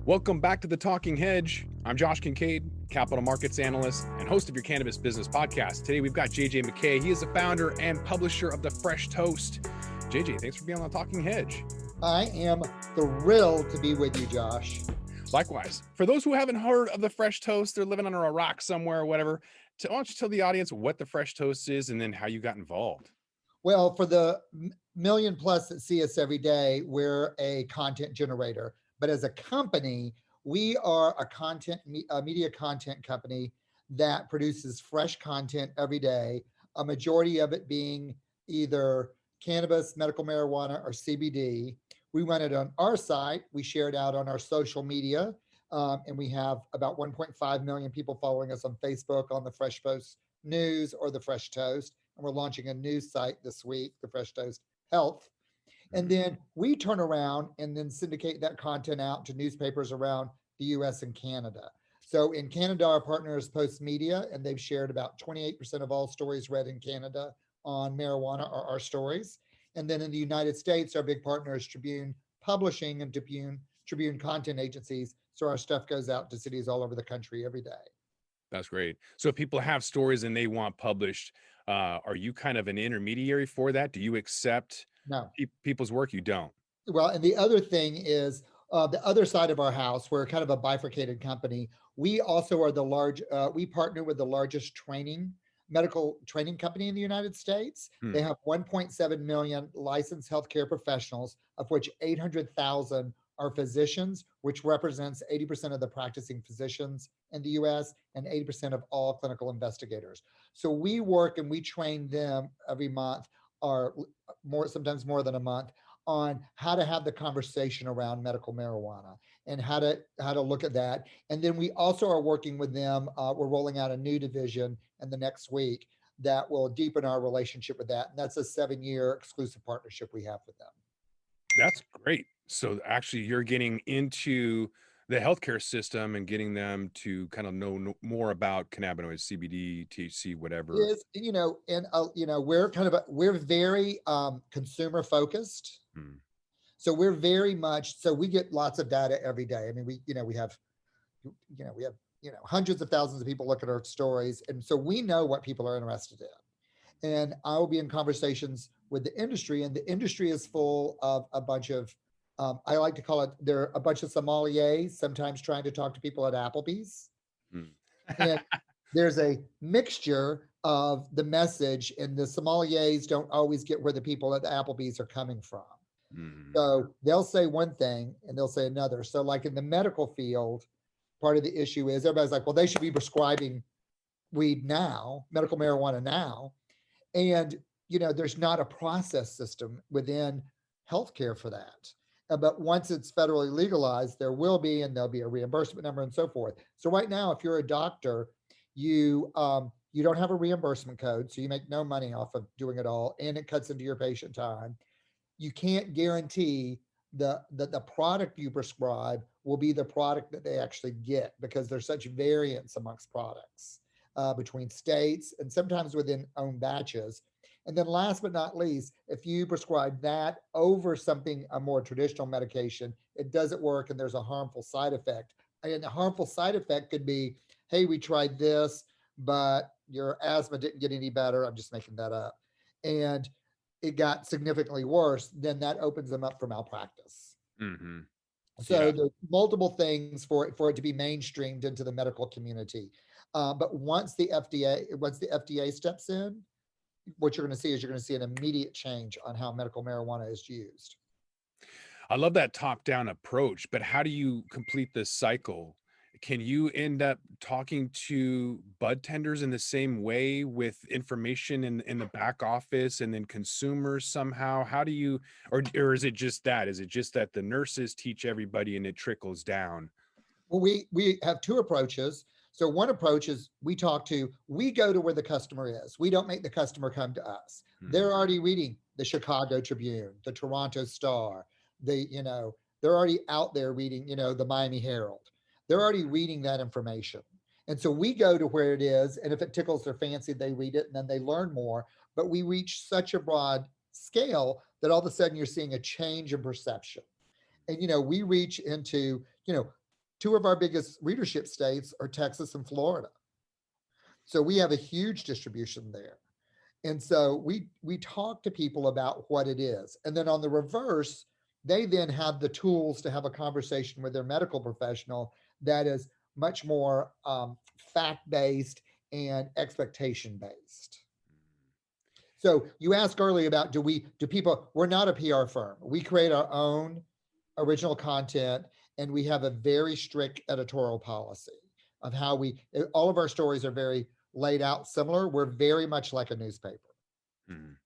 Welcome back to the Talking Hedge. I'm Josh Kincaid, capital markets analyst and host of your cannabis business podcast. Today we've got JJ McKay. He is the founder and publisher of the Fresh Toast. JJ, thanks for being on the Talking Hedge. I am thrilled to be with you, Josh. Likewise. For those who haven't heard of the Fresh Toast, they're living under a rock somewhere or whatever. Why don't you tell the audience what the Fresh Toast is and then how you got involved? Well, for the million plus that see us every day, we're a content generator. But as a company, we are a media content company that produces fresh content every day, a majority of it being either cannabis, medical marijuana, or CBD. We run it on our site. We share it out on our social media. And we have about 1.5 million people following us on Facebook, on the Fresh Toast News or the Fresh Toast. And we're launching a new site this week, the Fresh Toast Health. And then we turn around and then syndicate that content out to newspapers around the US and Canada. So in Canada, our partner is Postmedia, and they've shared about 28% of all stories read in Canada on marijuana are our stories. And then in the United States, our big partner is Tribune Publishing and Tribune Content Agencies. So our stuff goes out to cities all over the country every day. That's great. So if people have stories and they want published, are you kind of an intermediary for that? Do you accept people's work? You don't. Well, and the other thing is the other side of our house, we're kind of a bifurcated company. We also are we partner with the largest medical training company in the United States. They have 1.7 million licensed healthcare professionals, of which 800,000 are physicians, which represents 80% of the practicing physicians in the US and 80% of all clinical investigators. So we work and we train them every month, or sometimes more than a month, on how to have the conversation around medical marijuana and how to look at that. And then we also are working with them. We're rolling out a new division in the next week that will deepen our relationship with that. And that's a 7-year exclusive partnership we have with them. That's great. So actually you're getting into the healthcare system and getting them to kind of know more about cannabinoids, CBD, THC, whatever. We're very consumer focused. So we're very much, so we get lots of data every day. I mean, we have hundreds of thousands of people look at our stories. And so we know what people are interested in. And I will be in conversations with the industry, and the industry is full of a bunch of, I like to call it, they're a bunch of sommeliers, sometimes trying to talk to people at Applebee's. And there's a mixture of the message, and the sommeliers don't always get where the people at the Applebee's are coming from. So they'll say one thing and they'll say another. So like in the medical field, part of the issue is everybody's like, well, they should be prescribing weed now, medical marijuana now. And, there's not a process system within healthcare for that. But once it's federally legalized, there will be, and there'll be a reimbursement number and so forth. So right now, if you're a doctor, you don't have a reimbursement code, so you make no money off of doing it all, and it cuts into your patient time. You can't guarantee that the product you prescribe will be the product that they actually get, because there's such variance amongst products between states and sometimes within own batches. And then last but not least, if you prescribe that over a more traditional medication, it doesn't work and there's a harmful side effect. And the harmful side effect could be, hey, we tried this, but your asthma didn't get any better. I'm just making that up. And it got significantly worse, then that opens them up for malpractice. So there's multiple things for it to be mainstreamed into the medical community. But once the FDA steps in, what you're going to see an immediate change on how medical marijuana is used. I love that top-down approach, but how do you complete this cycle? Can you end up talking to bud tenders in the same way with information in the back office and then consumers somehow? How do you, or is it just that? Is it just that the nurses teach everybody and it trickles down? Well, we have two approaches. So one approach is we go to where the customer is. We don't make the customer come to us. They're already reading the Chicago Tribune, the Toronto Star. They're already out there reading, the Miami Herald. They're already reading that information. And so we go to where it is, and if it tickles their fancy, they read it and then they learn more. But we reach such a broad scale that all of a sudden you're seeing a change in perception. And, we reach into, Two of our biggest readership states are Texas and Florida. So we have a huge distribution there. And so we talk to people about what it is. And then on the reverse, they then have the tools to have a conversation with their medical professional that is much more fact based and expectation based. So you asked earlier about do people, we're not a PR firm. We create our own original content and we have a very strict editorial policy of how all of our stories are very laid out similar. We're very much like a newspaper. Mhm.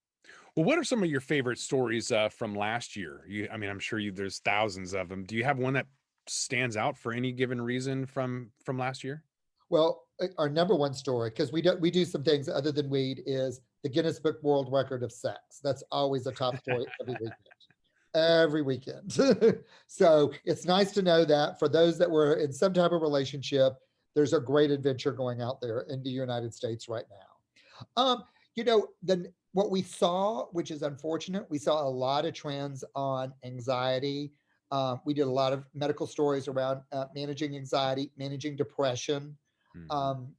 Well, what are some of your favorite stories from last year? I mean, I'm sure there's thousands of them. Do you have one that stands out for any given reason from last year? Well, our number one story, because we do some things other than weed, is the Guinness Book World Record of sex. That's always a top story every weekend. Every weekend. So it's nice to know that for those that were in some type of relationship, there's a great adventure going out there in the United States right now. Then what we saw, which is unfortunate, we saw a lot of trends on anxiety. We did a lot of medical stories around managing anxiety, managing depression, Mhm. um,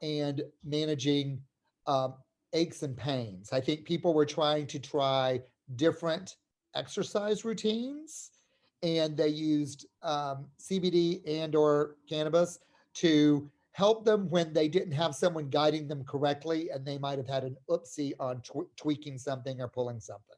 and managing um, aches and pains. I think people were try different exercise routines, and they used CBD and or cannabis to help them when they didn't have someone guiding them correctly, and they might have had an oopsie on tweaking something or pulling something.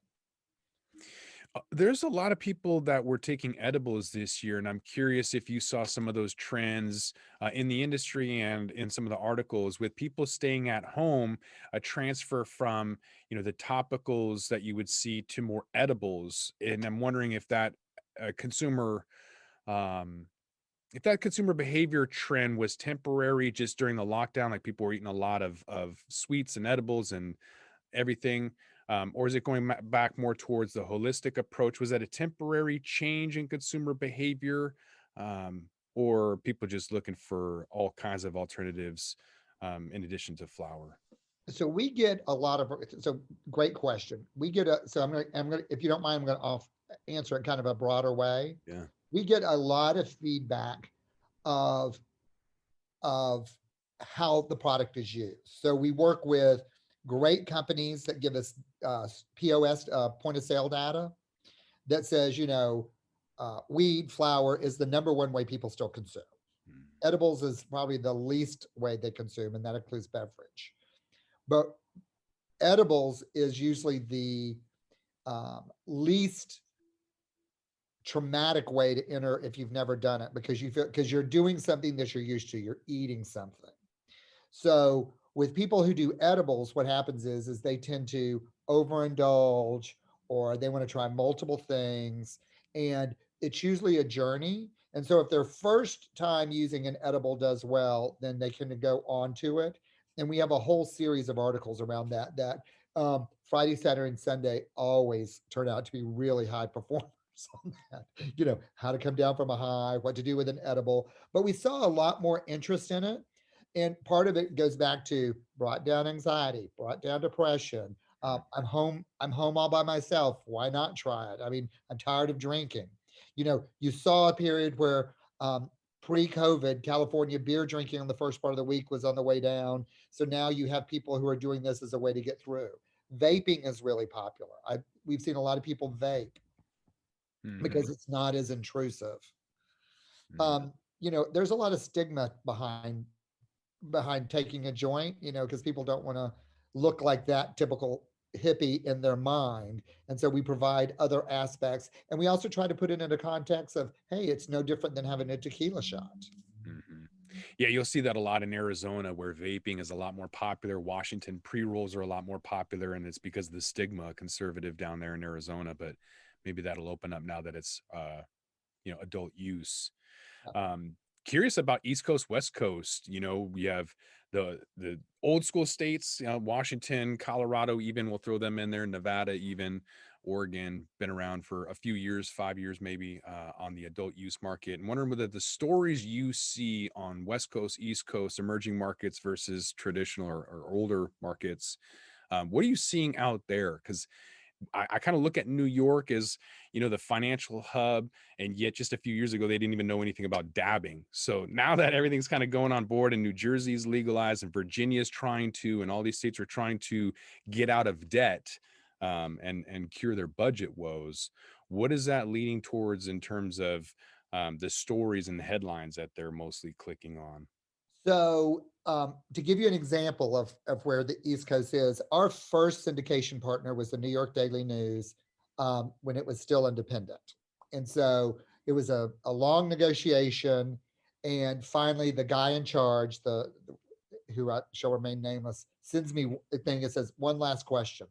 There's a lot of people that were taking edibles this year, and I'm curious if you saw some of those trends in the industry and in some of the articles with people staying at home, a transfer from the topicals that you would see to more edibles. And I'm wondering uh, consumer um, if that consumer behavior trend was temporary just during the lockdown, like people were eating a lot of sweets and edibles and everything, or is it going back more towards the holistic approach? Was that a temporary change in consumer behavior, or people just looking for all kinds of alternatives in addition to flour? So we get a lot of, so great question. We get a, so I'm gonna, if you don't mind, I'm gonna answer it kind of a broader way. Yeah. We get a lot of feedback of of how the product is used. So we work with great companies that give us POS, point of sale data, that says, weed flower is the number one way people still consume. Mm. Edibles is probably the least way they consume, and that includes beverage. But edibles is usually the least traumatic way to enter if you've never done it, because you're doing something that you're used to. You're eating something. So with people who do edibles, what happens is they tend to overindulge, or they want to try multiple things, and it's usually a journey. And so if their first time using an edible does well, then they can go on to it. And we have a whole series of articles around Friday, Saturday, and Sunday always turn out to be really high performers on that. How to come down from a high, what to do with an edible. But we saw a lot more interest in it, and part of it goes back to brought down anxiety, brought down depression. I'm home all by myself. Why not try it? I mean, I'm tired of drinking. You saw a period where pre-COVID, California beer drinking on the first part of the week was on the way down. So now you have people who are doing this as a way to get through. Vaping is really popular. We've seen a lot of people vape Hmm. because it's not as intrusive. Hmm. There's a lot of stigma behind taking a joint, because people don't want to look like that typical hippie in their mind. And so we provide other aspects. And we also try to put it into context of, hey, it's no different than having a tequila shot. Hmm. Yeah, you'll see that a lot in Arizona where vaping is a lot more popular. Washington pre-rolls are a lot more popular, and it's because of the stigma conservative down there in Arizona. But maybe that'll open up now that it's adult use. Um, Curious about East Coast, West Coast. We have the old school states, Washington, Colorado, even we'll throw them in there, Nevada, even Oregon, been around for a few years, 5 years maybe, on the adult use market. And wondering whether the stories you see on West Coast, East Coast, emerging markets versus traditional or older markets, what are you seeing out there? Because I kind of look at New York as, the financial hub, and yet just a few years ago they didn't even know anything about dabbing. So now that everything's kind of going on board, and New Jersey's legalized, and Virginia's trying to, and all these states are trying to get out of debt, and cure their budget woes. What is that leading towards in terms of the stories and the headlines that they're mostly clicking on? So, to give you an example of where the East Coast is, our first syndication partner was the New York Daily News, when it was still independent. And so it was a long negotiation. And finally, the guy in charge, who I shall remain nameless, sends me a thing that says, "One last question."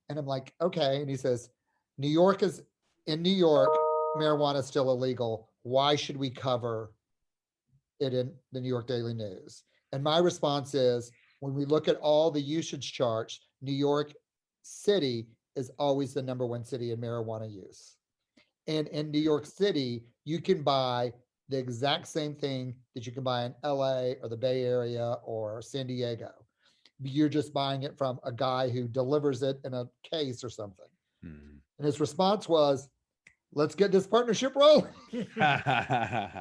And I'm like, "Okay." And he says, in New York, marijuana is still illegal. Why should we cover it in the New York Daily News? And my response is, when we look at all the usage charts, New York City is always the number one city in marijuana use. And in New York City, you can buy the exact same thing that you can buy in LA or the Bay Area or San Diego. You're just buying it from a guy who delivers it in a case or something. Hmm. And his response was, "Let's get this partnership rolling."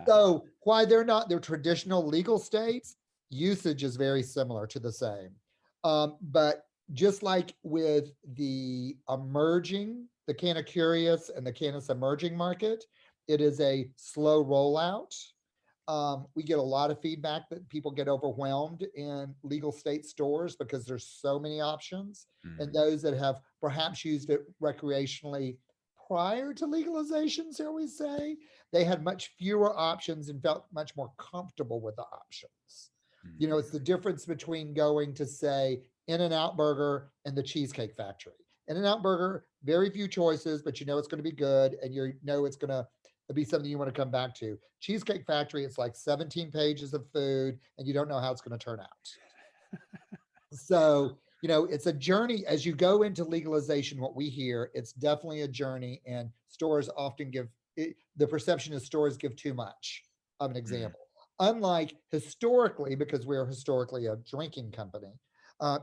So why they're not their traditional legal states, usage is very similar to the same. But just like with the canna-curious and the cannabis emerging market, it is a slow rollout. We get a lot of feedback that people get overwhelmed in legal state stores because there's so many options. And Hmm. those that have perhaps used it recreationally prior to legalization, shall we say, they had much fewer options and felt much more comfortable with the options. It's the difference between going to, say, In-N-Out Burger and the Cheesecake Factory. In-N-Out Burger, very few choices, but it's going to be good, and it's going to be something you want to come back to. Cheesecake Factory, it's like 17 pages of food, and you don't know how it's going to turn out. So, it's a journey as you go into legalization. What we hear, it's definitely a journey, and stores often the perception is stores give too much of an Hmm. example. Unlike historically, because we're historically a drinking company,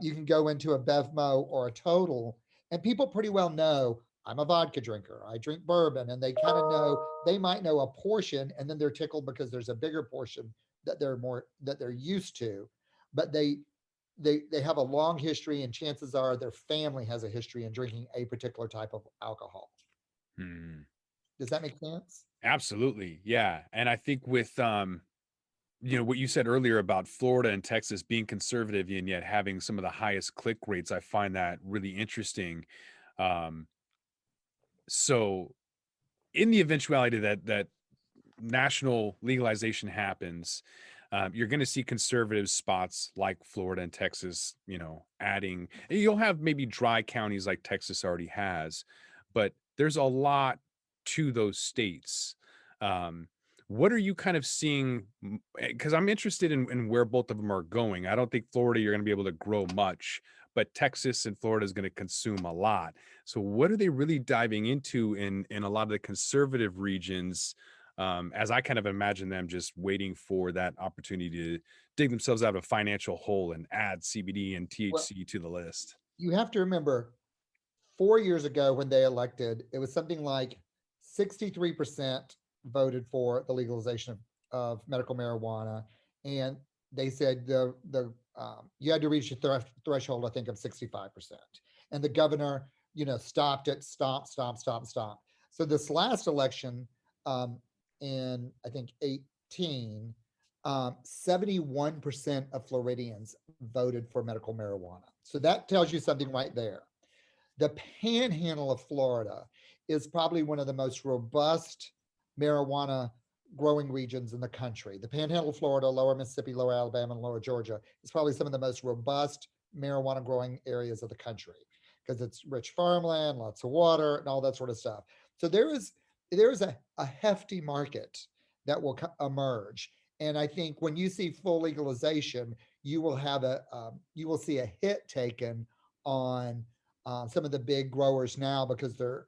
you can go into a Bevmo or a Total, and people pretty well know, I'm a vodka drinker, I drink bourbon, and they kind of know, they might know a portion, and then they're tickled because there's a bigger portion that they're used to, but they have a long history, and chances are their family has a history in drinking a particular type of alcohol. Hmm. Does that make sense? Absolutely. Yeah. And I think with what you said earlier about Florida and Texas being conservative and yet having some of the highest click rates, I find that really interesting. Um, so in the eventuality that national legalization happens, you're going to see conservative spots like Florida and Texas, adding. You'll have maybe dry counties like Texas already has, but there's a lot to those states. Um, what are you kind of seeing? Because I'm interested in where both of them are going. I don't think Florida you're going to be able to grow much, but Texas and Florida is going to consume a lot. So what are they really diving into in a lot of the conservative regions? As I kind of imagine them just waiting for that opportunity to dig themselves out of a financial hole and add CBD and Well, THC to the list. you have to remember, 4 years ago when they elected, it was something like 63% voted for the legalization of medical marijuana, and they said you had to reach a threshold, I think, of 65%, and the governor, stopped it, stop, stop, stop, stop. So this last election, in I think 18, 71% of Floridians voted for medical marijuana. So that tells you something right there. The panhandle of Florida is probably one of the most robust marijuana growing regions in the country. The panhandle of Florida, lower Mississippi, lower Alabama, and lower Georgia is probably some of the most robust marijuana growing areas of the country because it's rich farmland, lots of water, and all that sort of stuff. So there is a hefty market that will emerge. And I think when you see full legalization, you will see a hit taken on some of the big growers now because they're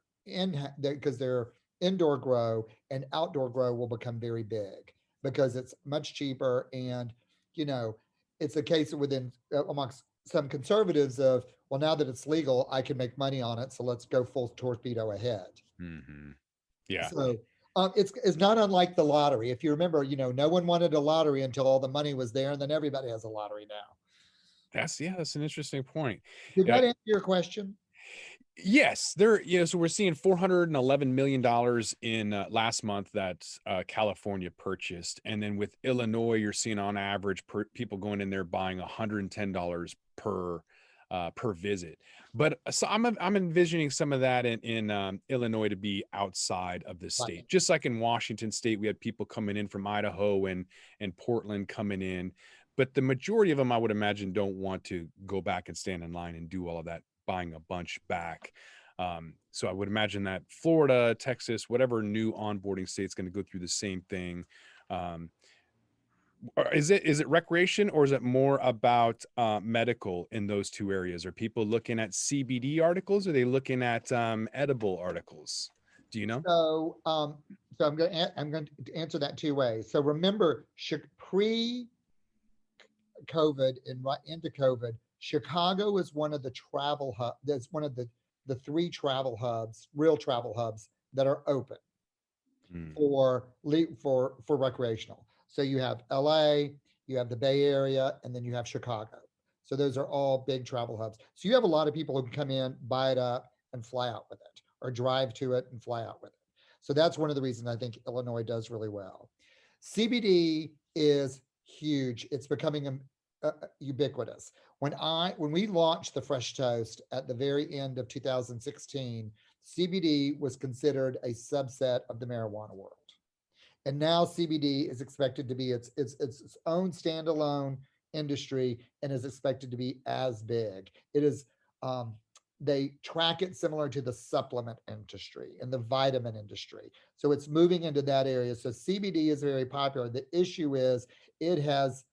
indoor grow, and outdoor grow will become very big because it's much cheaper. And you know it's a case within amongst some conservatives of, well, now that it's legal, I can make money on it. So let's go full torpedo ahead. Hmm. Yeah. So it's not unlike the lottery. If you remember, no one wanted a lottery until all the money was there, and then everybody has a lottery now. That's an interesting point. Did Yeah. that answer your question? Yes, so we're seeing $411 million in last month that California purchased, and then with Illinois, you're seeing on average people going in there buying $110 per visit. But so I'm envisioning some of that in Illinois to be outside of the Right. state, just like in Washington State, we had people coming in from Idaho and Portland coming in. But the majority of them, I would imagine, don't want to go back and stand in line and do all of that buying a bunch back. So I would imagine that Florida, Texas, whatever new onboarding state is going to go through the same thing. Um, is it recreation, or is it more about medical in those two areas? Are people looking at CBD articles? Or are they looking at edible articles? Do you know? So I'm going to answer that two ways. So remember, pre COVID and right into COVID, Chicago is one of the travel hub. That's one of the three travel hubs, real travel hubs that are open Mm. for recreational. So you have LA, you have the Bay Area, and then you have Chicago. So those are all big travel hubs. So you have a lot of people who can come in, buy it up, and fly out with it, or drive to it and fly out with it. So that's one of the reasons I think Illinois does really well. CBD is huge. It's becoming ubiquitous. When we launched the Fresh Toast at the very end of 2016, CBD was considered a subset of the marijuana world. And now CBD is expected to be its own standalone industry and is expected to be as big. It is they track it similar to the supplement industry and the vitamin industry. So it's moving into that area. So CBD is very popular. The issue is it has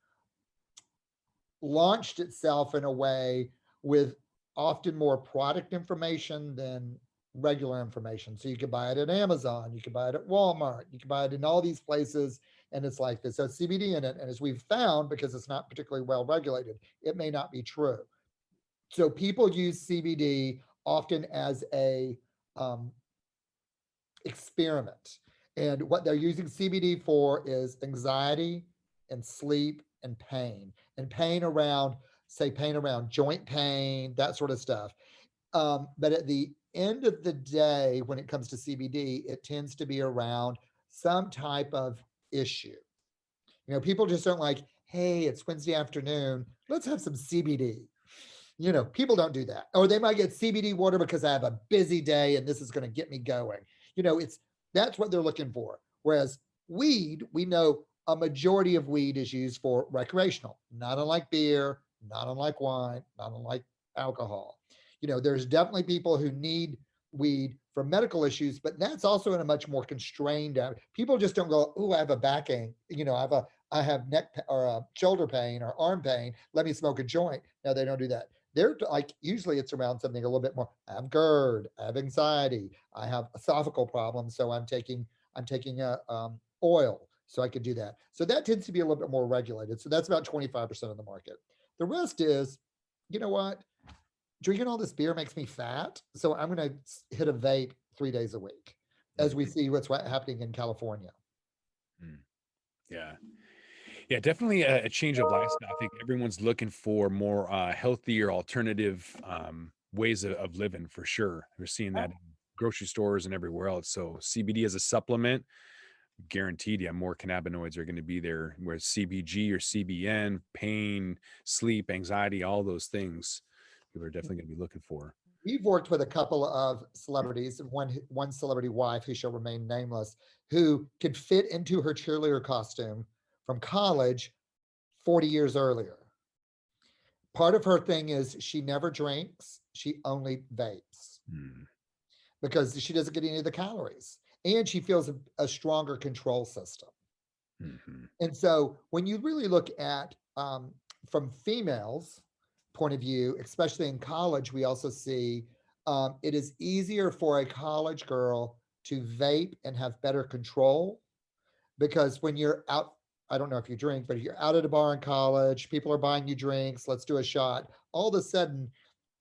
launched itself in a way with often more product information than regular information. So you can buy it at Amazon, you can buy it at Walmart, you can buy it in all these places, and it's like this. So CBD in it, and as we've found, because it's not particularly well regulated, it may not be true. So people use CBD often as a experiment. And what they're using CBD for is anxiety and sleep and pain around, say, pain around joint pain, that sort of stuff. But at the end of the day, when it comes to CBD, it tends to be around some type of issue. People just don't like, hey, it's Wednesday afternoon, let's have some CBD. People don't do that. Or they might get CBD water because I have a busy day and this is going to get me going. It's that's what they're looking for. Whereas weed, we know a majority of weed is used for recreational, not unlike beer, not unlike wine, not unlike alcohol. There's definitely people who need weed for medical issues, but that's also in a much more constrained. People just don't go, "Oh, I have a backache. I have neck or shoulder pain or arm pain. Let me smoke a joint." No, they don't do that. They're like, usually it's around something a little bit more. I have GERD, I have anxiety, I have esophageal problems, so I'm taking a oil, so I could do that. So that tends to be a little bit more regulated. So that's about 25% of the market. The rest is, you know what? Drinking all this beer makes me fat, so I'm going to hit a vape 3 days a week, as we see what's happening in California. Mm. Yeah. Yeah, definitely a change of lifestyle. I think everyone's looking for more healthier alternative ways of living for sure. We're seeing that in grocery stores and everywhere else. So CBD as a supplement, guaranteed, yeah, more cannabinoids are going to be there. Whereas CBG or CBN, pain, sleep, anxiety, all those things, people are definitely going to be looking for. We've worked with a couple of celebrities, and one celebrity wife who shall remain nameless, who could fit into her cheerleader costume from college 40 years earlier. Part of her thing is she never drinks, she only vapes Hmm. because she doesn't get any of the calories. And she feels a stronger control system. Mm-hmm. And so when you really look at from females' point of view, especially in college, we also see it is easier for a college girl to vape and have better control because when you're out, I don't know if you drink, but if you're out at a bar in college, people are buying you drinks, let's do a shot. All of a sudden,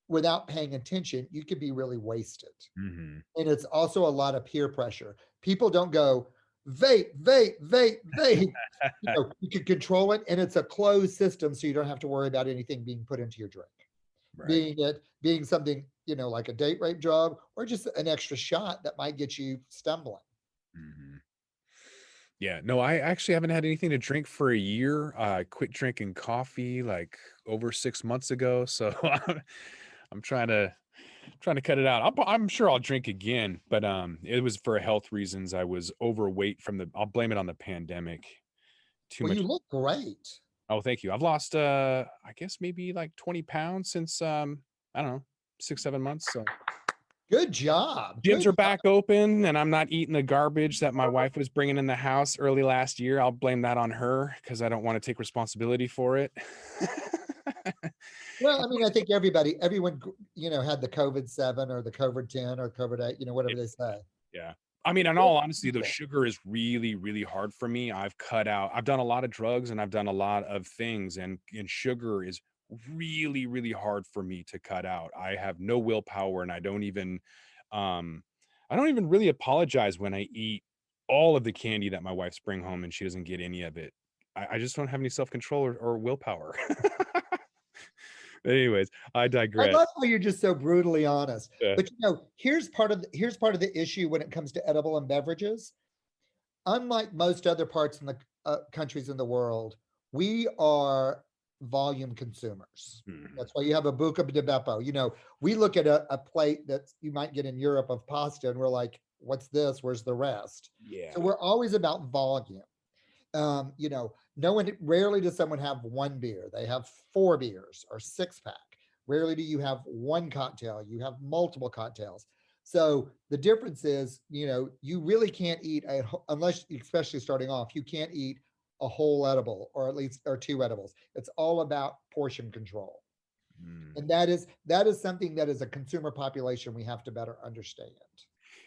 without paying attention, you could be really wasted. Hmm. And it's also a lot of peer pressure. People don't go vape, vape, vape, vape. You can control it, and it's a closed system, so you don't have to worry about anything being put into your drink. Right. Being something, like a date rape drug or just an extra shot that might get you stumbling. Hmm. Yeah, no, I actually haven't had anything to drink for a year. I quit drinking coffee like over 6 months ago, so I'm trying to cut it out. I'm sure I'll drink again, but it was for health reasons. I was overweight from the. I'll blame it on the pandemic. Too Well, you much. look great. Oh, thank you. I've lost I guess maybe like 20 pounds since I don't know, 6 7 months. So Good job. gyms Good are job. back open, and I'm not eating the garbage that my wife was bringing in the house early last year. I'll blame that on her because I don't want to take responsibility for it. Well, I mean, I think everyone, had the COVID-7 or the COVID-10 or COVID-8, whatever It- they say. yeah. I mean, in all honesty, though, sugar is really, really hard for me. I've done a lot of drugs and I've done a lot of things, and sugar is really, really hard for me to cut out. I have no willpower, and um, I don't even really apologize when I eat all of the candy that my wife's bring home and she doesn't get any of it. I just don't have any self-control or willpower. Anyways, I I digress. love how you're just so brutally honest. Yeah. But here's part of the issue when it comes to edible and beverages. Unlike most other parts in the countries in the world, we are volume consumers. Mhm. That's why you have a buca de beppo. We look at a plate that you might get in Europe of pasta, and we're like, "What's this? Where's the rest?" So Yeah. we're always about volume. No one rarely does someone have one beer. They have four beers or six pack. Rarely do you have one cocktail. You have multiple cocktails. So the difference is, you really can't eat unless, especially starting off, you can't eat a whole edible or at least or two edibles. It's all about portion control. Mm. And that is something that as a consumer population we have to better understand.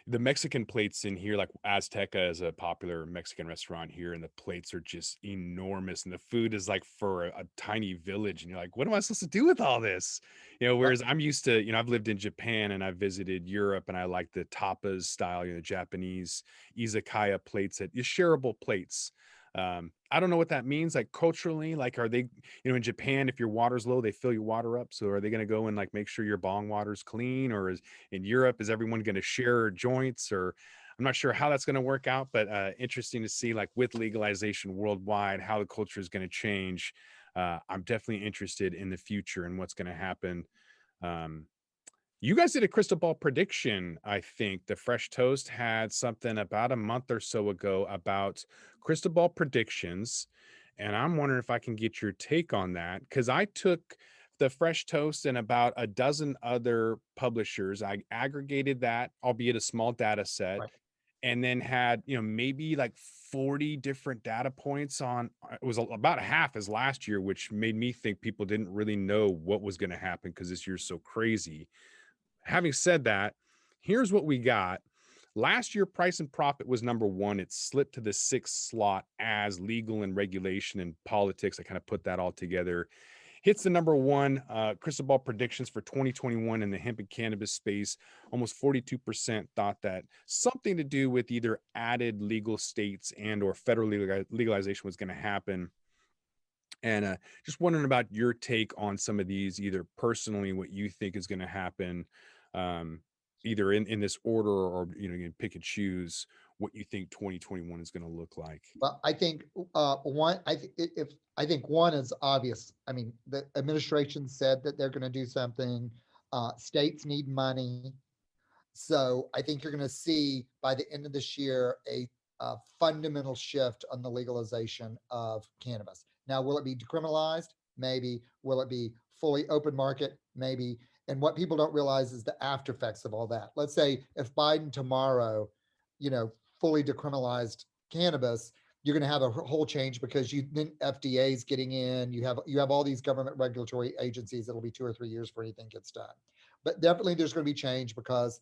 The Mexican plates in here, like Azteca is a popular Mexican restaurant here, and the plates are just enormous, and the food is like for a tiny village, and you're like, what am I supposed to do with all this? Uh, Whereas I'm used to, I've lived in Japan and I've visited Europe, and I like the tapas style, the Japanese izakaya plates, that shareable plates. I don't know what that means, like culturally. Like, are they, in Japan, if your water's low, they fill your water up. So are they going to go and like make sure your bong water's clean, or in Europe, is everyone going to share joints? Or I'm not sure how that's going to work out, but interesting to see, like, with legalization worldwide, how the culture is going to change. I'm definitely interested in the future and what's going to happen. Um, you guys did a crystal ball prediction. I think the Fresh Toast had something about a month or so ago about crystal ball predictions. And I'm wondering if I can get your take on that, because I took the Fresh Toast and about a dozen other publishers. I aggregated that, albeit a small data set, right. and then had, maybe like 40 different data points on. It was about half as last year, which made me think people didn't really know what was going to happen because this year's so crazy. Having said that, here's what we got. Last year, Price and Profit was number one. It slipped to the sixth slot as legal and regulation and politics. I kind of put that all together. Hits the number one. Crystal ball predictions for 2021 in the hemp and cannabis space. Almost 42% thought that something to do with either added legal states and or federal legalization was going to happen. And just wondering about your take on some of these, either personally, what you think is going to happen, um, either in this order, or you can pick and choose what you think 2021 is going to look like. Well, I think one. I think one is obvious. I mean, the administration said that they're going to do something. States need money, so I think you're going to see by the end of this year a fundamental shift on the legalization of cannabis. Now, will it be decriminalized? Maybe. Will it be fully open market? Maybe. And what people don't realize is the after effects of all that. Let's say if Biden tomorrow, fully decriminalized cannabis, you're going to have a whole change because then FDA is getting in. You have all these government regulatory agencies. It'll be 2 or 3 years before anything gets done. But definitely, there's going to be change because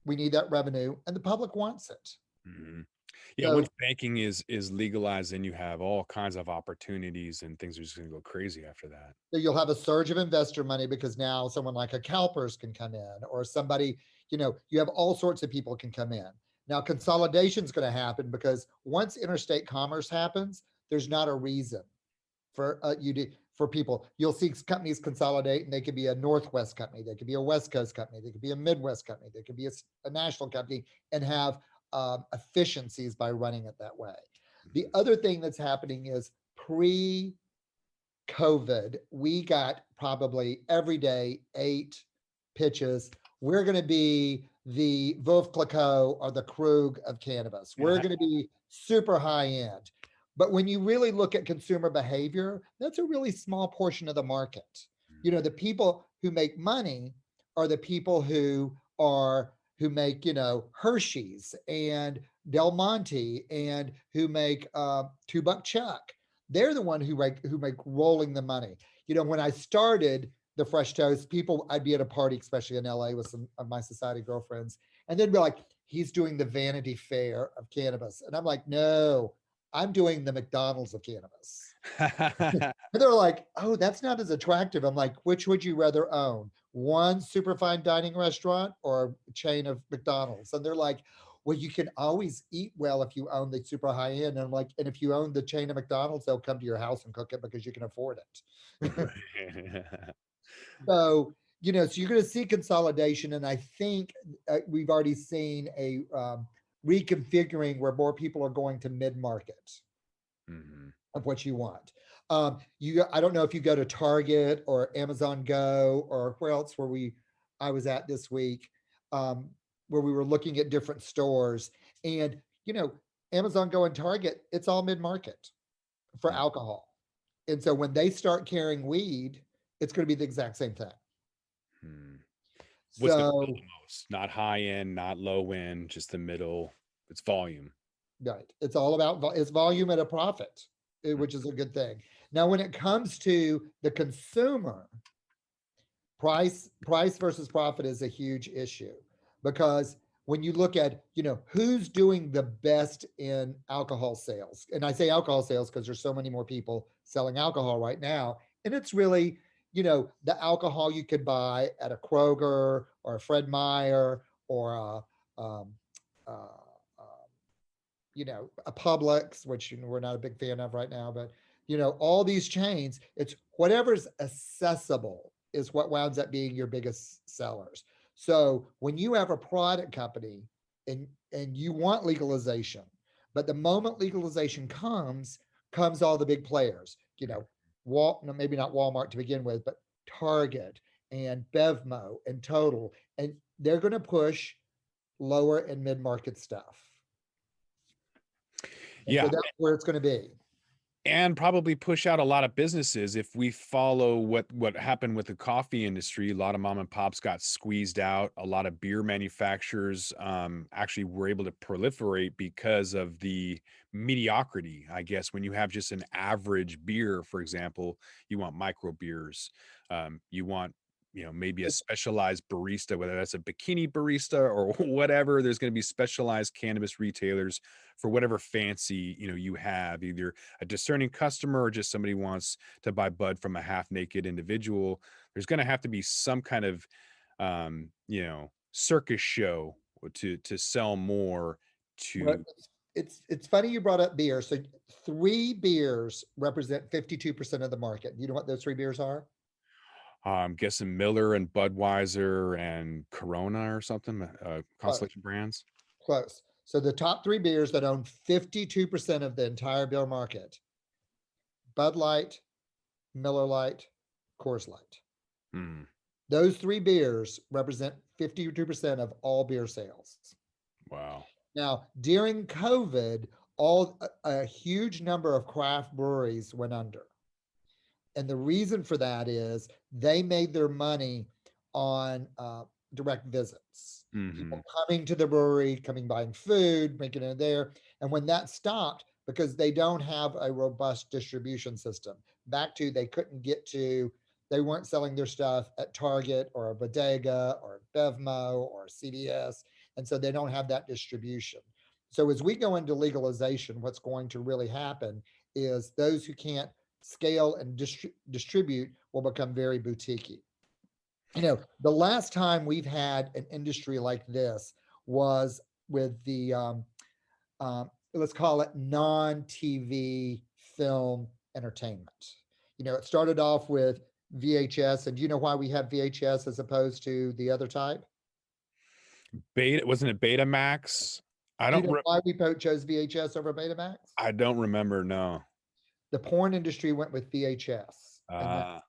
we need that revenue, and the public wants it. Mhm. Yeah, So once banking is legalized, then you have all kinds of opportunities and things are just gonna go crazy after that. so you'll have a surge of investor money because now someone like a CalPERS can come in, or somebody, you have all sorts of people can come in. Now consolidation is going to happen because once interstate commerce happens, there's not a reason for for people. You'll see companies consolidate, and they could be a Northwest company, they could be a West Coast company, they could be a Midwest company, they could be a national company, and have efficiencies by running it that way. The Mhm. other thing that's happening is COVID, we got probably every day 8 pitches. We're going to be the Veuve Clicquot or the Krug of cannabis. We're going to be super high end. But when you really look at consumer behavior, that's a really small portion of the market. The people who make money are the people who make, Hershey's and Del Monte, and who make 2 Buck Chuck. They're the one who make rolling the money. When I started the Fresh Toast, people, I'd be at a party, especially in LA, with some of my society girlfriends, and they'd be like, "He's doing the Vanity Fair of cannabis," and I'm like, "No, I'm doing the McDonald's of cannabis." And they're like, "Oh, that's not as attractive." I'm like, "Which would you rather own? One super fine dining restaurant or a chain of McDonald's?" And they're like, "Well, you can always eat well if you own the super high end." And I'm like, "And if you own the chain of McDonald's, they'll come to your house and cook it because you can afford it." Right. So, so you're going to see consolidation. And I think we've already seen a reconfiguring where more people are going to mid market Mhm. of what you want. I don't know if you go to Target or Amazon Go or where else I was at this week, um, where we were looking at different stores, and Amazon Go and Target, it's all mid market for Mm. alcohol, and so when they start carrying weed, it's going to be the exact same thing. Mm. What's gonna sell So the most? Not high end, not low end, just the middle. It's volume. right, it's all about it's volume at a profit, Mm. which is a good thing. Now, when it comes to the consumer, price versus profit is a huge issue, because when you look at who's doing the best in alcohol sales, and I say alcohol sales because there's so many more people selling alcohol right now, and it's really the alcohol you could buy at a Kroger or a Fred Meyer or um, uh, uh, a Publix, which we're not a big fan of right now, but all these chains, it's whatever's accessible is what winds up being your biggest sellers. So when you have a product company, and you want legalization, but the moment legalization comes all the big players, no, maybe not Walmart to begin with, but Target and Bevmo and Total, and they're going to push lower and mid market stuff. And so Yeah, that's where it's going to be. and probably push out a lot of businesses if we follow what happened with the coffee industry. A lot of mom and pops got squeezed out. A lot of beer manufacturers actually were able to proliferate because of the mediocrity. I guess when you have just an average beer, for example, you want micro beers. You want maybe a specialized barista, whether that's a bikini barista or whatever. There's going to be specialized cannabis retailers for whatever fancy you have, either a discerning customer or just somebody wants to buy bud from a half naked individual. There's going to have to be some kind of circus show to sell more But to. it's funny you brought up beer. So 3 beers represent 52% of the market. You know what those 3 beers are? I'm guessing Miller and Budweiser and Corona or something, Close, Constellation Brands. close. So the top 3 beers that own 52% of the entire beer market: Bud Light, Miller Light, Coors Light. Hmm. Those 3 beers represent 52% of all beer sales. Wow. Now, during COVID, a huge number of craft breweries went under. And the reason for that is they made their money on direct visits, Hmm. people coming to the brewery, coming buying food, making it there. And when that stopped, because they don't have a robust distribution system, back to they couldn't get to, they weren't selling their stuff at Target or a Bodega or Bevmo or CVS. And so they don't have that distribution. So as we go into legalization, what's going to really happen is those who can't scale and distribute will become very boutiquey. The last time we've had an industry like this was with the let's call it non-TV film entertainment. It started off with VHS, and do you know why we have VHS as opposed to the other type? Beta, wasn't it Betamax? I Do you don't know why we chose VHS over Betamax? I don't remember, no. The porn industry went with VHS, Uh,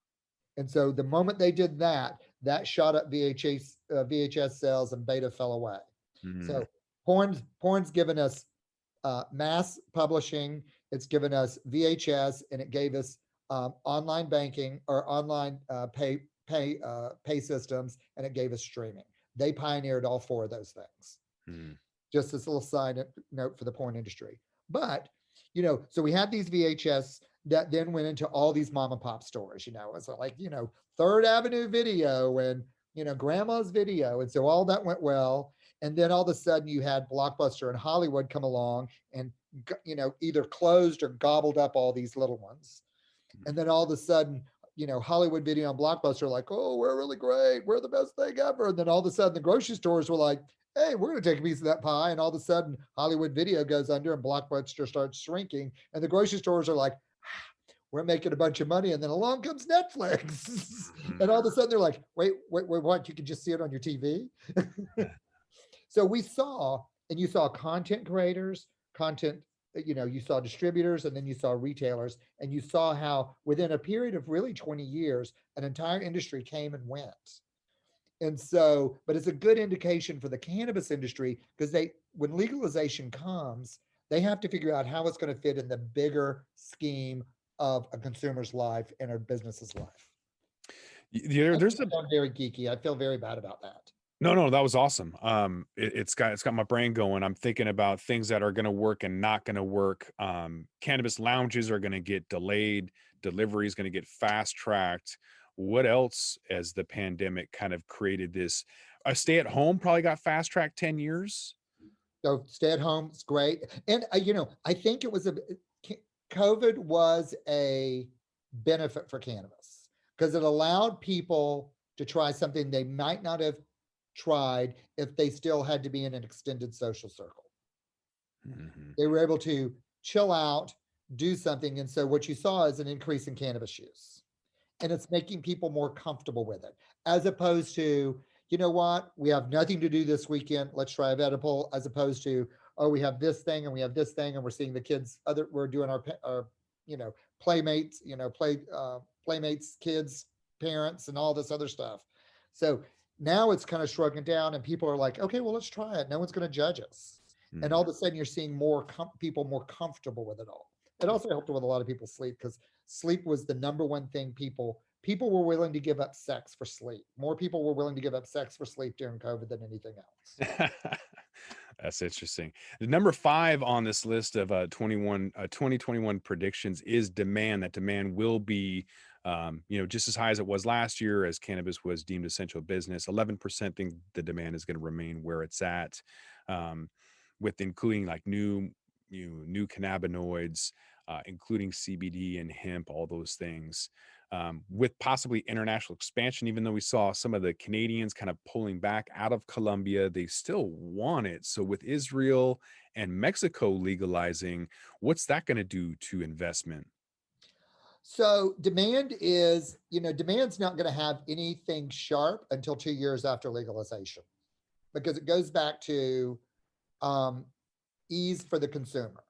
and so the moment they did that, that shot up VHS sales, and Beta fell away. mm, So porn's given us mass publishing, it's given us VHS, and it gave us online banking or online pay systems, and it gave us streaming. They pioneered all four of those things. mm. Just this little side note for the porn industry. But so we had these VHS that then went into all these mom and pop stores. It's like Third Avenue Video and Grandma's Video, and so all that went well. And then all of a sudden you had Blockbuster and Hollywood come along and either closed or gobbled up all these little ones. And then all of a sudden, Hollywood Video and Blockbuster are like, oh, we're really great, we're the best thing ever. And then all of a sudden the grocery stores were like, hey, we're going to take a piece of that pie. And all of a sudden Hollywood Video goes under and Blockbuster starts shrinking. And the grocery stores are like, we're making a bunch of money. And then along comes Netflix. And all of a sudden they're like, wait, what? You can just see it on your TV? So we saw, and you saw content creators, you saw distributors, and then you saw retailers, and you saw how within a period of really 20 years, an entire industry came and went. And so, but it's a good indication for the cannabis industry, because when legalization comes, they have to figure out how it's going to fit in the bigger scheme of a consumer's life and a business's life. There's very geeky. I feel very bad about that. No, that was awesome. It's got my brain going. I'm thinking about things that are going to work and not going to work. Cannabis lounges are going to get delayed. Delivery is going to get fast tracked. What else, as the pandemic kind of created this? A stay at home probably got fast tracked 10 years. So stay at home is great. And I think COVID was a benefit for cannabis, because it allowed people to try something they might not have tried if they still had to be in an extended social circle. Mm-hmm. They were able to chill out, do something. And so what you saw is an increase in cannabis use, and it's making people more comfortable with it, as opposed to, you know what, we have nothing to do this weekend, let's try a edible, as opposed to, oh, we have this thing and we have this thing, and we're seeing the kids, we're doing our playmates, playmates, kids, parents, and all this other stuff. So now it's kind of shrugging down, and people are like, okay, well, let's try it. No one's going to judge us. Mm-hmm. And all of a sudden you're seeing more people more comfortable with it all. It also helped with a lot of people's sleep, because sleep was the number one thing people were willing to give up sex for sleep. More people were willing to give up sex for sleep during COVID than anything else. That's interesting. The number 5 on this list of 2021 predictions is demand. That demand will be just as high as it was last year, as cannabis was deemed essential business. 11% think the demand is going to remain where it's at, with including like new cannabinoids, including CBD and hemp, all those things. With possibly international expansion, even though we saw some of the Canadians kind of pulling back out of Colombia, they still want it. So with Israel and Mexico legalizing, what's that going to do to investment? So demand's not going to have anything sharp until 2 years after legalization, because it goes back to ease for the consumer.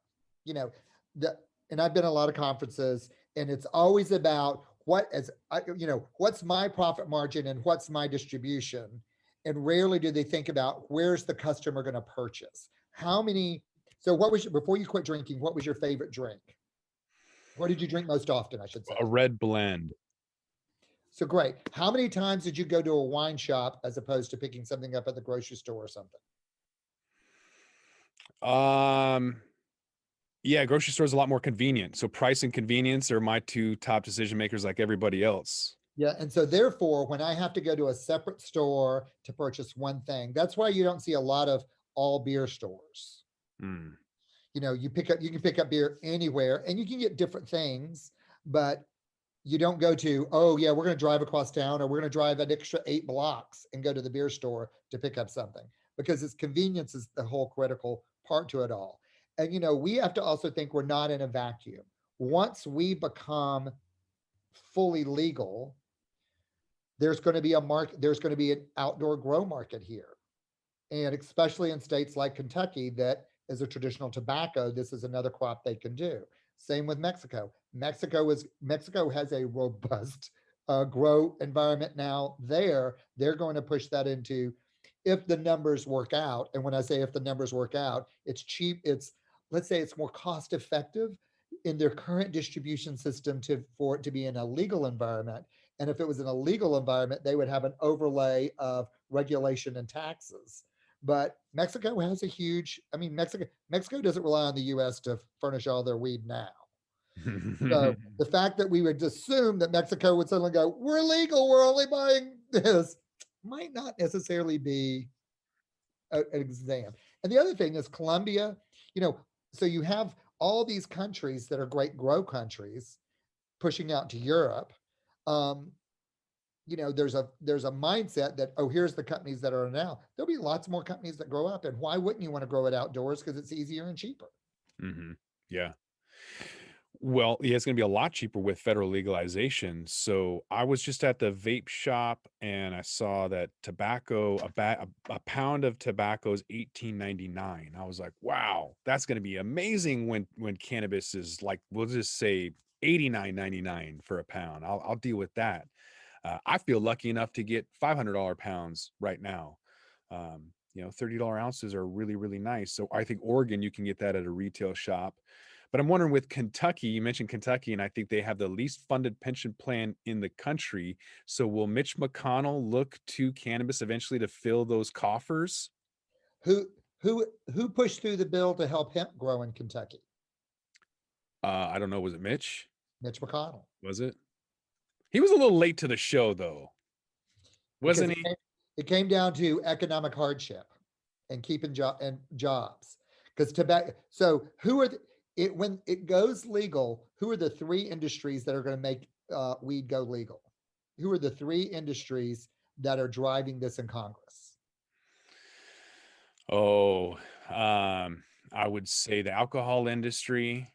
And I've been at a lot of conferences, and it's always about what's my profit margin and what's my distribution. And rarely do they think about where's the customer going to purchase. Before you quit drinking, what was your favorite drink? What did you drink most often, I should say? A red blend. So great. How many times did you go to a wine shop as opposed to picking something up at the grocery store or something? Yeah, grocery store is a lot more convenient. So price and convenience are my two top decision makers, like everybody else. Yeah. And so therefore, when I have to go to a separate store to purchase one thing, that's why you don't see a lot of all beer stores. Mm. You can pick up beer anywhere and you can get different things, but you don't go to, oh yeah, we're going to drive across town or we're going to drive an extra 8 blocks and go to the beer store to pick up something, because its convenience is the whole critical part to it all. And we have to also think we're not in a vacuum. Once we become fully legal, there's going to be a market, there's going to be an outdoor grow market here. And especially in states like Kentucky, that is a traditional tobacco, this is another crop they can do. Same with Mexico. Mexico has a robust grow environment now. They're going to push that into, if the numbers work out. And when I say if the numbers work out, it's cheap. It's, let's say it's more cost effective in their current distribution system for it to be in a legal environment. And if it was in a legal environment, they would have an overlay of regulation and taxes. But Mexico has a huge, I mean, Mexico doesn't rely on the US to furnish all their weed now. So the fact that we would assume that Mexico would suddenly go, we're legal, we're only buying this, might not necessarily be an exam. And the other thing is Colombia, you know, so you have all these countries that are great grow countries pushing out to Europe. Um, there's a mindset that, oh, here's the companies that are now. There'll be lots more companies that grow up, and why wouldn't you want to grow it outdoors? Because it's easier and cheaper. Hmm. Yeah. Well, yeah, it's going to be a lot cheaper with federal legalization. So I was just at the vape shop and I saw that tobacco, a pound of tobacco is 18.99. I was like, wow, that's going to be amazing when cannabis is like, we'll just say 89.99 for a pound. I'll deal with that. I feel lucky enough to get $500 pounds right now. $30 ounces are really, really nice. So I think Oregon, you can get that at a retail shop. But I'm wondering with Kentucky, you mentioned Kentucky, and I think they have the least funded pension plan in the country. So will Mitch McConnell look to cannabis eventually to fill those coffers? Who who pushed through the bill to help hemp grow in Kentucky? I don't know. Was it Mitch? Mitch McConnell. Was it? He was a little late to the show, though, Because wasn't he? it came down to economic hardship and keeping jobs. Because tobacco. So who are it when it goes legal? Who are the three industries that are going to make weed go legal? Who are the three industries that are driving this in Congress? Oh, I would say the alcohol industry.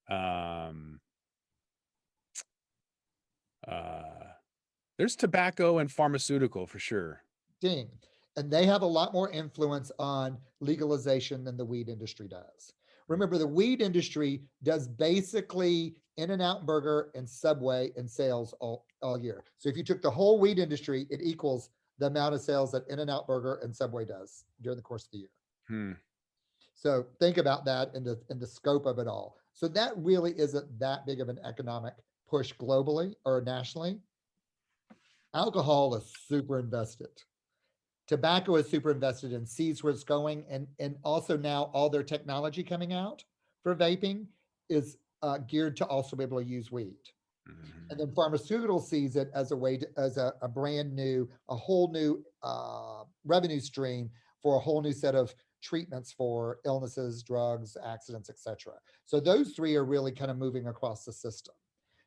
Um, uh, there's tobacco and pharmaceutical for sure. Ding. And they have a lot more influence on legalization than the weed industry does. Remember, the weed industry does basically In-N-Out Burger and Subway in sales all year. So if you took the whole weed industry, it equals the amount of sales that In-N-Out Burger and Subway does during the course of the year. Hmm. So think about that in the scope of it all. So that really isn't that big of an economic push globally or nationally. Alcohol is super invested. Tobacco is super invested and sees where it's going, and also now all their technology coming out for vaping is geared to also be able to use weed. And Mhm. then pharmaceutical sees it as a way to, as a brand new, a whole new revenue stream for a whole new set of treatments for illnesses, drugs, accidents, etc. So those three are really kind of moving across the system.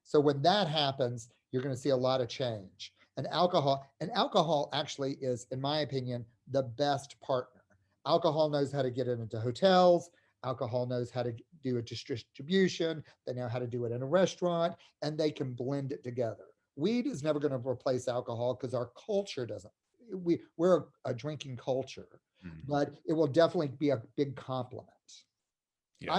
So when that happens, you're going to see a lot of change. And alcohol actually is, in my opinion, the best partner. Alcohol knows how to get it into hotels. Alcohol knows how to do a distribution. They know how to do it in a restaurant, and they can blend it together. Weed is never going to replace alcohol because our culture doesn't. We're a drinking culture, Mhm. but it will definitely be a big complement. Yeah.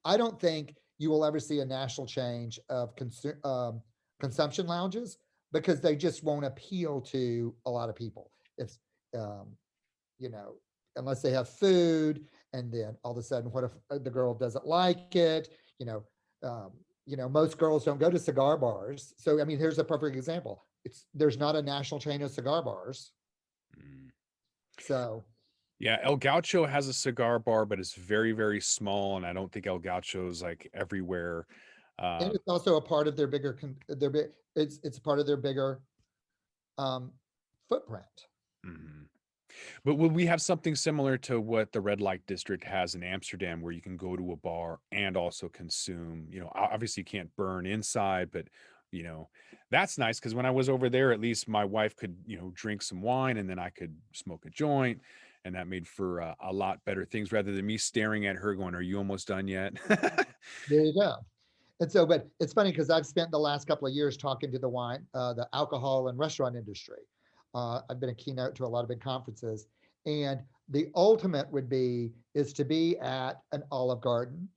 I don't think you will ever see a national change of consumption lounges because they just won't appeal to a lot of people. It's, um, you know, unless they have food, and then all of a sudden, what if the girl doesn't like it? Um, most girls don't go to cigar bars. So, I mean, here's a perfect example. There's not a national chain of cigar bars. Mm. So, Yeah, El Gaucho has a cigar bar, but it's very, very small, and I don't think El Gaucho's like everywhere. and Uh, it's also a part of their bigger, it's part of their bigger um, footprint. mhm. But will we have something similar to what the red light district has in Amsterdam, where you can go to a bar and also consume, obviously you can't burn inside, but you know, that's nice because when I was over there, at least my wife could, drink some wine and then I could smoke a joint. And that made for a lot better things rather than me staring at her going, "Are you almost done yet?" There you go. And so, but it's funny because I've spent the last couple of years talking to the alcohol and restaurant industry. I've been a keynote to a lot of big conferences, and the ultimate would be is to be at an Olive Garden.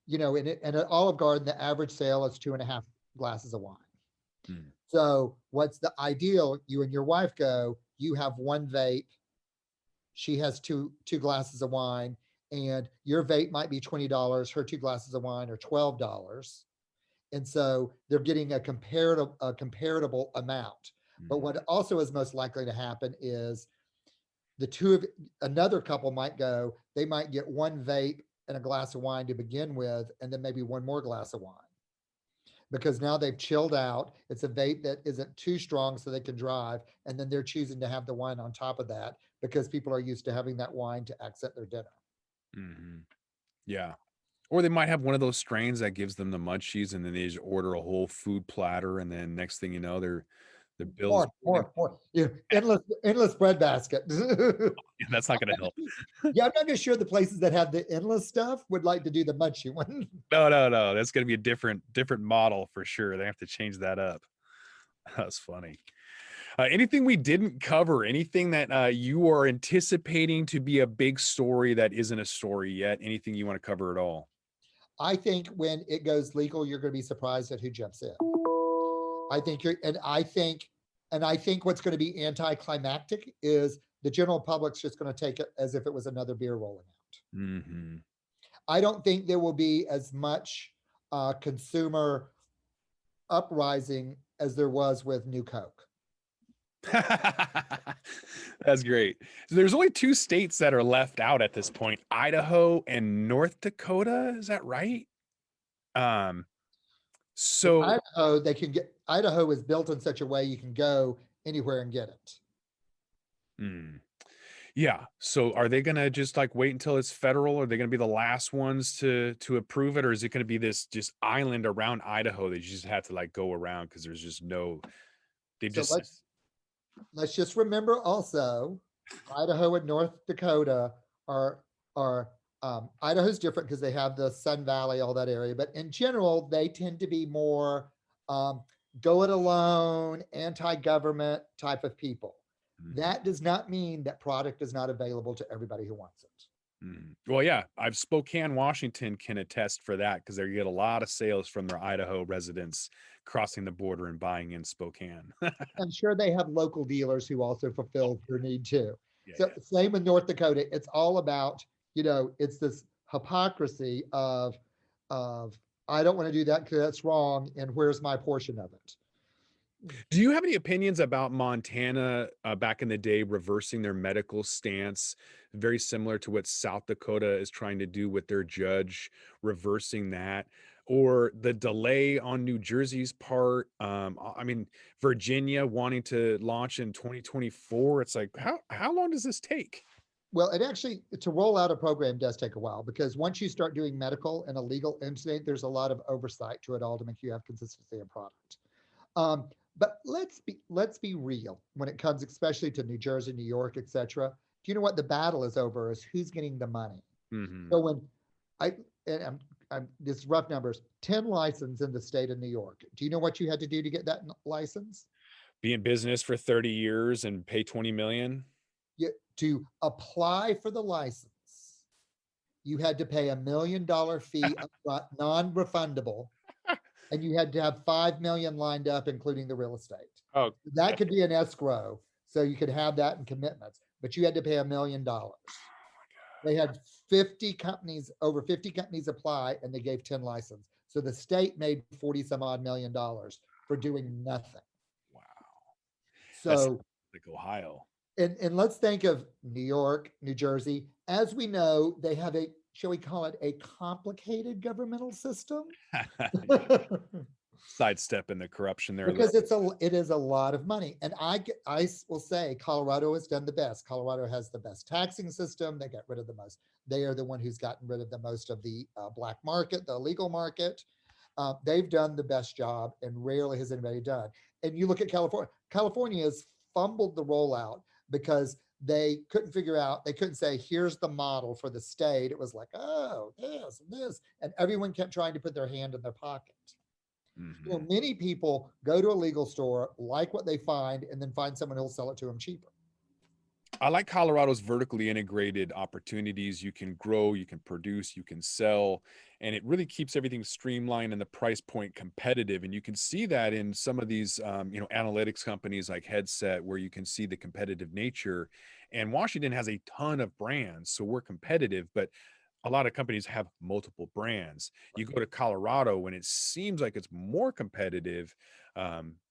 In an Olive Garden, the average sale is 2.5 glasses of wine. Mm. So, what's the ideal? You and your wife go. You have one vape. She has two glasses of wine, and your vape might be $20. Her two glasses of wine are $12, and so they're getting a comparable amount. But Mm. what also is most likely to happen is the two of another couple might go, they might get one vape and a glass of wine to begin with, and then maybe one more glass of wine. Because now they've chilled out. It's a vape that isn't too strong so they can drive. And then they're choosing to have the wine on top of that because people are used to having that wine to accent their dinner. Mhm. Yeah. Or they might have one of those strains that gives them the munchies, and then they just order a whole food platter, and then next thing you know, their bill is More. Yeah, endless bread basket. that's not gonna help. Yeah, I'm not even sure the places that have the endless stuff would like to do the munchie one. No, no, no. That's gonna be a different model for sure. They have to change that up. That's funny. Anything we didn't cover? Anything that you are anticipating to be a big story that isn't a story yet? Anything you want to cover at all? I think when it goes legal, you're going to be surprised at who jumps in. I think you're, and I think what's going to be anticlimactic is the general public's just going to take it as if it was another beer rolling out. Mm-hmm. I don't think there will be as much consumer uprising as there was with New Coke. That's great. So there's only two states that are left out at this point: Idaho and North Dakota. Is that right? Um, But so Idaho is built in such a way you can go anywhere and get it. mm, yeah. So are they gonna just like wait until it's federal? Are they gonna be the last ones to approve it, or is it gonna be this just island around Idaho that you just have to like go around because there's just no they So just let's just remember also, Idaho and North Dakota are are Idaho's different because they have the Sun Valley, all that area. But in general, they tend to be more go it alone, anti-government type of people. Mhm. That does not mean that product is not available to everybody who wants it. Well, yeah, I've Spokane, Washington can attest for that because they get a lot of sales from their Idaho residents crossing the border and buying in Spokane. I'm sure they have local dealers who also fulfill their need too. Yeah, So yeah. same with North Dakota. It's all about, it's this hypocrisy of I don't want to do that because that's wrong, and where's my portion of it? Do you have any opinions about Montana back in the day reversing their medical stance, very similar to what South Dakota is trying to do with their judge, reversing that, or the delay on New Jersey's part? I mean, Virginia wanting to launch in 2024. It's like, how long does this take? Well, it actually to roll out a program does take a while because once you start doing medical and a legal entity, there's a lot of oversight to it all to make you have consistency in product. Um, but let's be real when it comes, especially to New Jersey, New York, etc. Do you know what the battle is over? Is who's getting the money? Hmm. So when I and I'm this rough numbers, 10 license in the state of New York. Do you know what you had to do to get that license? Be in business for 30 years and pay 20 million. To apply for the license, you had to pay $1 million fee upfront, non-refundable, and you had to have 5 million lined up, including the real estate. Oh, That could be an escrow, so you could have that in commitments, but you had to pay $1 million. They had 50 companies, over 50 companies apply, and they gave 10 license. So the state made 40 some odd $1 million for doing nothing. wow. That's So, like Ohio. and let's think of New York, New Jersey. As we know, they have a, shall we call it a complicated governmental system? sidestepping the corruption there a little. Because it is a lot of money. And I will say Colorado has done the best. Colorado has the best taxing system. They got rid of the most. They are the one who's gotten rid of the most of the black market, the illegal market. They've done the best job, and rarely has anybody done. And you look at California. California has fumbled the rollout because they couldn't figure out. They couldn't say, "Here's the model for the state." It was like, "Oh, this and this," and everyone kept trying to put their hand in their pocket. Many people go to a legal store, like what they find, and then find someone who'll sell it to them cheaper. I like Colorado's vertically integrated opportunities. You can grow, you can produce, you can sell, and it really keeps everything streamlined and the price point competitive. And you can see that in some of these, analytics companies like Headset, where you can see the competitive nature. And Washington has a ton of brands, so we're competitive, but a lot of companies have multiple brands. You go to Colorado and it seems like it's more competitive,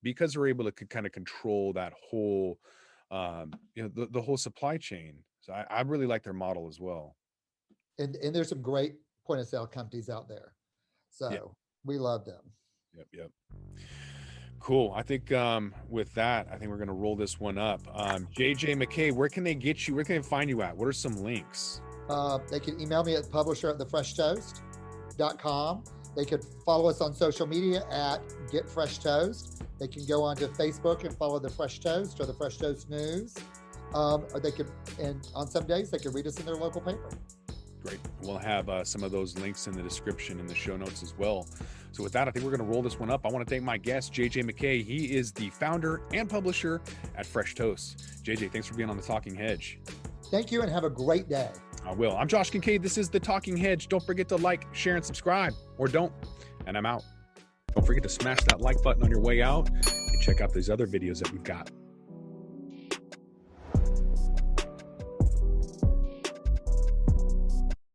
because they're able to kind of control that whole, the whole supply chain. So I really like their model as well. And there's some great point of sale companies out there. So Yeah. we love them. Yep. Cool. I think with that, I think we're going to roll this one up. JJ McKay, where can they get you? Where can they find you at? What are some links? They can email me at publisher@thefreshtoast.com. They could follow us on social media at Get Fresh Toast. They can go onto Facebook and follow the Fresh Toast or the Fresh Toast News. Or they could, and on some days, they could read us in their local paper. Great. We'll have some of those links in the description in the show notes as well. So with that, I think we're going to roll this one up. I want to thank my guest, JJ McKay. He is the founder and publisher at Fresh Toast. JJ, thanks for being on the Talking Hedge. Thank you, and have a great day. I will. I'm Josh Kincaid. This is the Talking Hedge. Don't forget to like, share, and subscribe, or don't. And I'm out. Don't forget to smash that like button on your way out and check out these other videos that we've got.